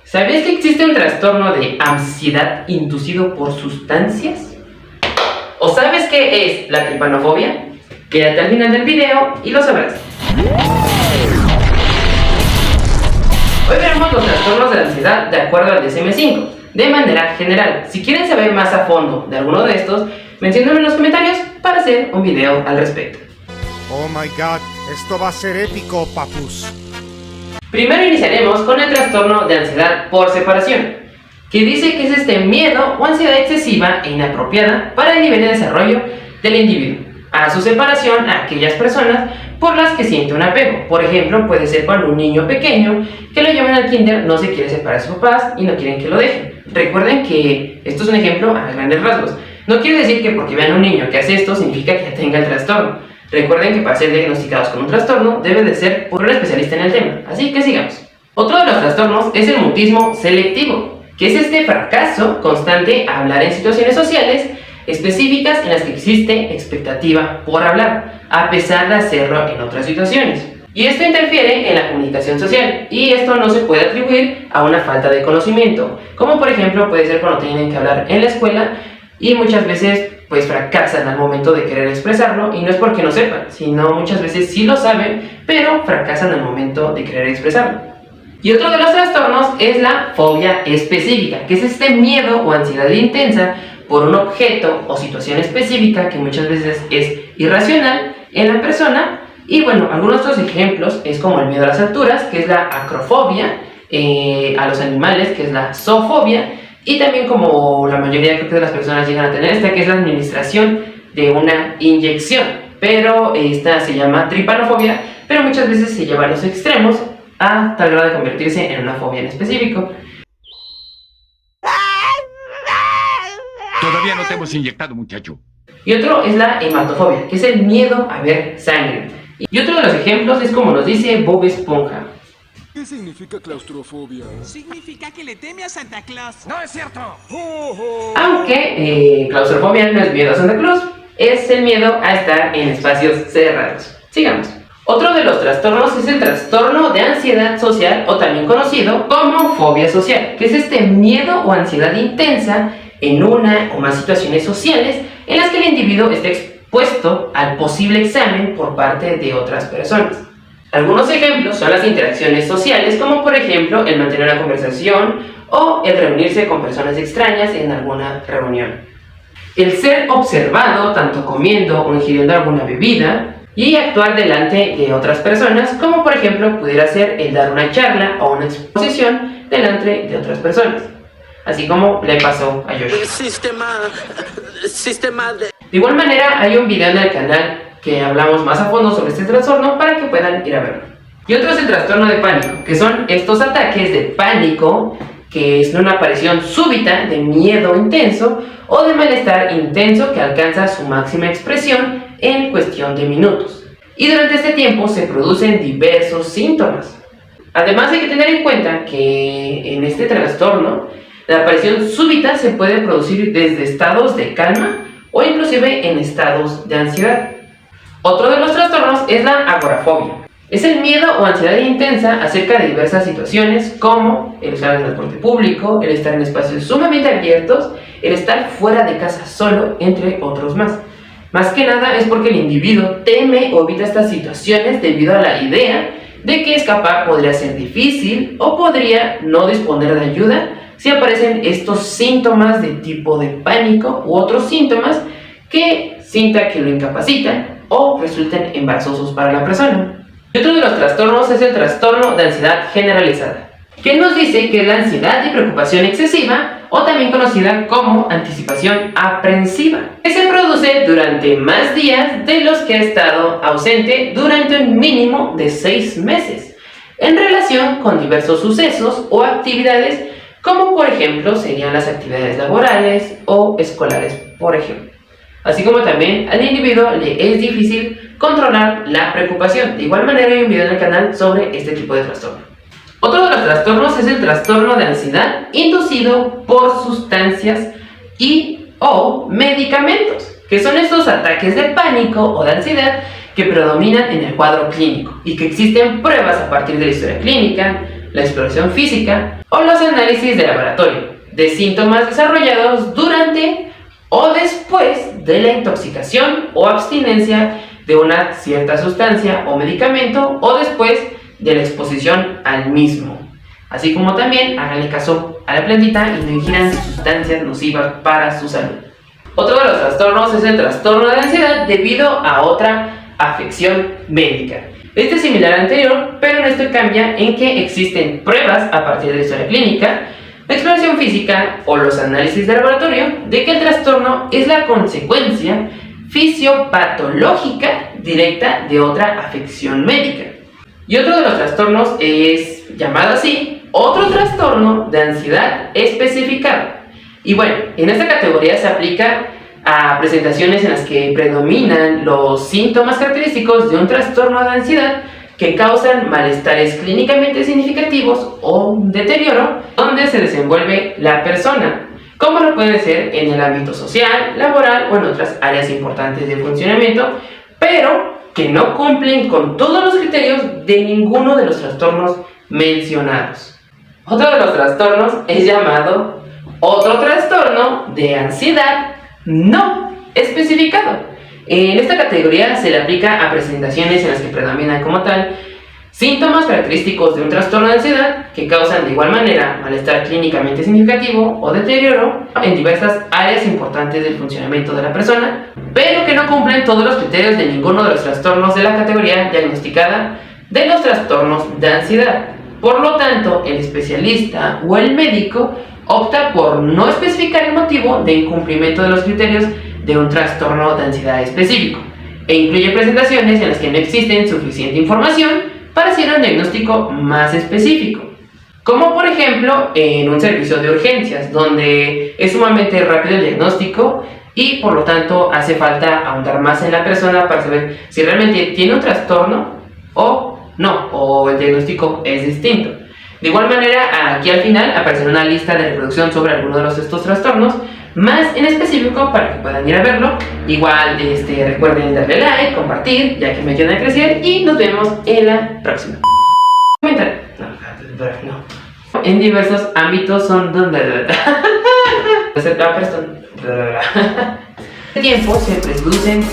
¿Sabías que existe un trastorno de ansiedad inducido por sustancias? ¿O sabes qué es la tripanofobia? Quédate al final del video y lo sabrás. Hoy veremos los trastornos de la ansiedad de acuerdo al DSM-5, de manera general. Si quieren saber más a fondo de alguno de estos, menciónenlo en los comentarios para hacer un video al respecto. Oh my god, esto va a ser épico, papus. Primero iniciaremos con el trastorno de ansiedad por separación, que dice que es este miedo o ansiedad excesiva e inapropiada para el nivel de desarrollo del individuo a su separación a aquellas personas por las que siente un apego. Por ejemplo, puede ser cuando un niño pequeño que lo llevan al kinder no se quiere separar de sus papás y no quieren que lo dejen. Recuerden que esto es un ejemplo a grandes rasgos. No quiere decir que porque vean a un niño que hace esto significa que ya tenga el trastorno. Recuerden que para ser diagnosticados con un trastorno debe de ser por un especialista en el tema. Así que sigamos. Otro de los trastornos es el mutismo selectivo, que es este fracaso constante a hablar en situaciones sociales específicas en las que existe expectativa por hablar, a pesar de hacerlo en otras situaciones. Y esto interfiere en la comunicación social, y esto no se puede atribuir a una falta de conocimiento, como por ejemplo puede ser cuando tienen que hablar en la escuela y muchas veces pues fracasan al momento de querer expresarlo, y no es porque no sepan, sino muchas veces sí lo saben, pero fracasan al momento de querer expresarlo. Y otro de los trastornos es la fobia específica, que es este miedo o ansiedad intensa por un objeto o situación específica que muchas veces es irracional en la persona. Y bueno, algunos otros ejemplos es como el miedo a las alturas, que es la acrofobia, a los animales, que es la zoofobia, y también como la mayoría creo que de las personas llegan a tener esta, que es la administración de una inyección, pero esta se llama tripanofobia, pero muchas veces se lleva a los extremos a tal grado de convertirse en una fobia en específico. Todavía no te hemos inyectado, muchacho. Y otro es la hematofobia, que es el miedo a ver sangre. Y otro de los ejemplos es como nos dice Bob Esponja. ¿Qué significa claustrofobia? Significa que le teme a Santa Claus. ¡No es cierto! Aunque claustrofobia no es miedo a Santa Claus, es el miedo a estar en espacios cerrados. Sigamos. Otro de los trastornos es el trastorno de ansiedad social, o también conocido como fobia social, que es este miedo o ansiedad intensa en una o más situaciones sociales en las que el individuo está expuesto al posible examen por parte de otras personas. Algunos ejemplos son las interacciones sociales, como por ejemplo el mantener una conversación o el reunirse con personas extrañas en alguna reunión. El ser observado tanto comiendo o ingiriendo alguna bebida y actuar delante de otras personas, como por ejemplo pudiera ser el dar una charla o una exposición delante de otras personas, así como le pasó a Josh. De igual manera hay un video en el canal que hablamos más a fondo sobre este trastorno para que puedan ir a verlo. Y otro es el trastorno de pánico, que son estos ataques de pánico, que es una aparición súbita de miedo intenso o de malestar intenso que alcanza su máxima expresión en cuestión de minutos. Y durante este tiempo se producen diversos síntomas. Además hay que tener en cuenta que en este trastorno la aparición súbita se puede producir desde estados de calma o inclusive en estados de ansiedad. Otro de los trastornos es la agorafobia. Es el miedo o ansiedad intensa acerca de diversas situaciones, como el usar el transporte público, el estar en espacios sumamente abiertos, el estar fuera de casa solo, entre otros más. Más que nada es porque el individuo teme o evita estas situaciones debido a la idea de que escapar podría ser difícil o podría no disponer de ayuda si aparecen estos síntomas de tipo de pánico u otros síntomas que sienta que lo incapacitan o resulten embarazosos para la persona. Y otro de los trastornos es el trastorno de ansiedad generalizada, que nos dice que es la ansiedad y preocupación excesiva, o también conocida como anticipación aprensiva, que se produce durante más días de los que ha estado ausente durante un mínimo de 6 meses, en relación con diversos sucesos o actividades, como por ejemplo serían las actividades laborales o escolares, por ejemplo. Así como también al individuo le es difícil controlar la preocupación. De igual manera hay un video en el canal sobre este tipo de trastorno. Otro de los trastornos es el trastorno de ansiedad inducido por sustancias y o medicamentos, que son estos ataques de pánico o de ansiedad que predominan en el cuadro clínico y que existen pruebas a partir de la historia clínica, la exploración física o los análisis de laboratorio de síntomas desarrollados durante o después de la intoxicación o abstinencia de una cierta sustancia o medicamento o después de la exposición al mismo. Así como también háganle caso a la plantita y no ingieran sustancias nocivas para su salud. Otro de los trastornos es el trastorno de ansiedad debido a otra afección médica. Este es similar al anterior, pero en esto cambia en que existen pruebas a partir de la historia clínica, la exploración física o los análisis de laboratorio de que el trastorno es la consecuencia fisiopatológica directa de otra afección médica. Y otro de los trastornos es llamado así, otro trastorno de ansiedad especificado. Y bueno, en esta categoría se aplica a presentaciones en las que predominan los síntomas característicos de un trastorno de ansiedad que causan malestares clínicamente significativos o un deterioro donde se desenvuelve la persona, como lo puede ser en el ámbito social, laboral o en otras áreas importantes de funcionamiento, pero que no cumplen con todos los criterios de ninguno de los trastornos mencionados. Otro de los trastornos es llamado otro trastorno de ansiedad no especificado. En esta categoría se le aplica a presentaciones en las que predominan como tal síntomas característicos de un trastorno de ansiedad que causan de igual manera malestar clínicamente significativo o deterioro en diversas áreas importantes del funcionamiento de la persona, pero que no cumplen todos los criterios de ninguno de los trastornos de la categoría diagnosticada de los trastornos de ansiedad. Por lo tanto, el especialista o el médico opta por no especificar el motivo de incumplimiento de los criterios de un trastorno de ansiedad específico e incluye presentaciones en las que no existe suficiente información para hacer un diagnóstico más específico, como por ejemplo en un servicio de urgencias donde es sumamente rápido el diagnóstico y por lo tanto hace falta ahondar más en la persona para saber si realmente tiene un trastorno o no, o el diagnóstico es distinto. De igual manera, aquí al final aparecerá una lista de reproducción sobre alguno de estos trastornos, más en específico para que puedan ir a verlo. Igual recuerden darle like, compartir, ya que me ayudan a crecer y nos vemos en la próxima. Comentar. No. En diversos ámbitos son donde... tiempo se producen